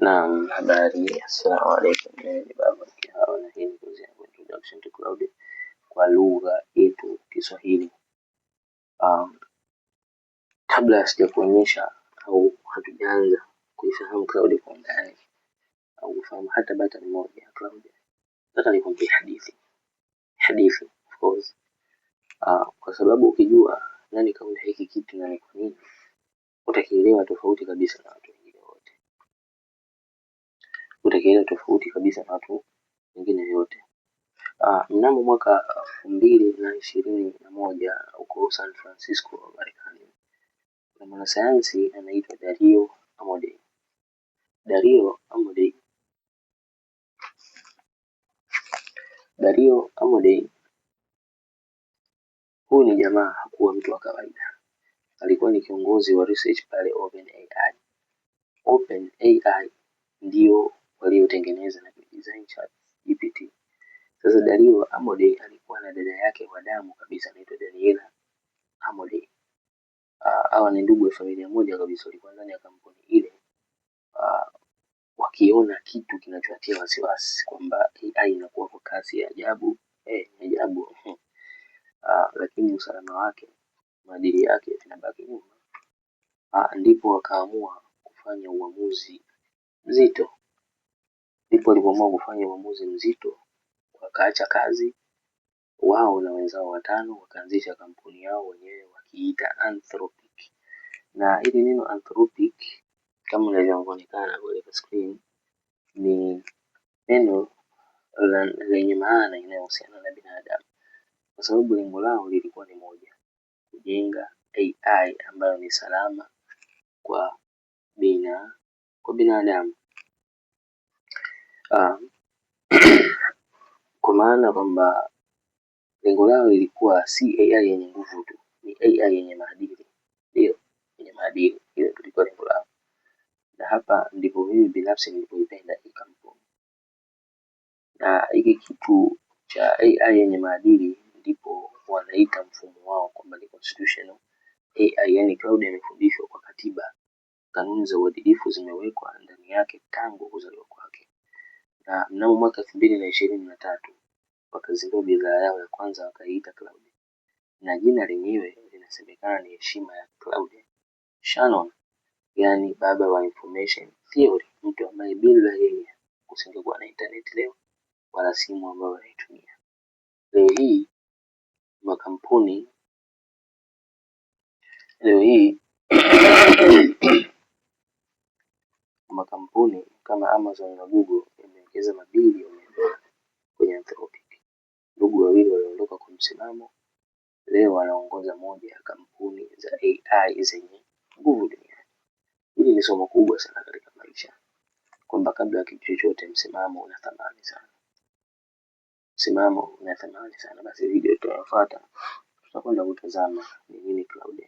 Naam, habari, assalamu alaikum. Ni baba Kihawa na hii ni kozi yangu Introduction to Cloud kwa lugha yetu Kiswahili. Kabla sijakuonyesha au hatujaanza kuifahamu cloud kwa ndani au kufahamu hata button moja ya cloud, nataka nikwambie hadithi of course. Kwa sababu ukijua nani kaunda hiki kitu na ni kwa nini, utakielewa tofauti kabisa na watu wengine wote. Utakielewa tofauti kabisa na watu wengine wote. Mnamo mwaka 2021 huko San Francisco, Marekani, na mwanasayansi anaitwa Dario Amodei. Dario Amodei, huyu ni jamaa hakuwa mtu wa kawaida. Alikuwa ni kiongozi wa research pale OpenAI. OpenAI ndio waliotengeneza na kudesign ChatGPT. Sasa Dario Amodei alikuwa na dada yake wa damu kabisa anaitwa Daniela Amodei. Hawa ni ndugu wa familia moja kabisa, walikuwa ndani ya kampuni ile. Wakiona kitu kinachowatia wasiwasi kwamba AI inakuwa kwa kasi ya ajabu, lakini usalama wake, maadili yake yanabaki nyuma. Ndipo wakaamua kufanya uamuzi mzito. Wakaacha kazi wao na wenzao watano, wakaanzisha kampuni yao wenyewe wakiita Anthropic. Na hili neno Anthropic kama linavyoonekana kwenye screen ni neno lenye maana inayohusiana na binadamu, kwa sababu lengo lao lilikuwa ni moja: kujenga AI ambayo ni salama kwa binadamu. Kwa maana kwamba lengo lao lilikuwa si AI yenye nguvu tu, ni AI yenye maadili. Ndio, yenye maadili, hiyo tulikuwa lengo lao. Na hapa ndipo mimi binafsi nilipoipenda hii kampuni. Na hiki kitu cha AI yenye maadili ndipo wanaita mfumo wao kwamba ni constitutional AI, yani cloud imefundishwa kwa katiba. Kanuni za uadilifu zimewekwa ndani yake tangu kuzaliwa kwake. Na mnamo mwaka 2023 wakazindua bidhaa yao ya kwanza wakaiita cloud. Na jina lenyewe linasemekana ni heshima ya cloud. Shannon, yani baba wa information theory, mtu ambaye bila yeye kusingekuwa na internet leo wala simu ambayo wanaitumia leo hii. Makampuni kama Amazon na Google yamewekeza mabilioni ya dola kwenye Anthropic. Ndugu wawili waliondoka kwa msimamo, leo wanaongoza moja ya kampuni za AI zenye nguvu duniani. Hili ni somo kubwa sana katika maisha, kwamba kabla ya kitu chochote msimamo una thamani sana. Basi video itayofuata tutakwenda kutazama ni nini cloud.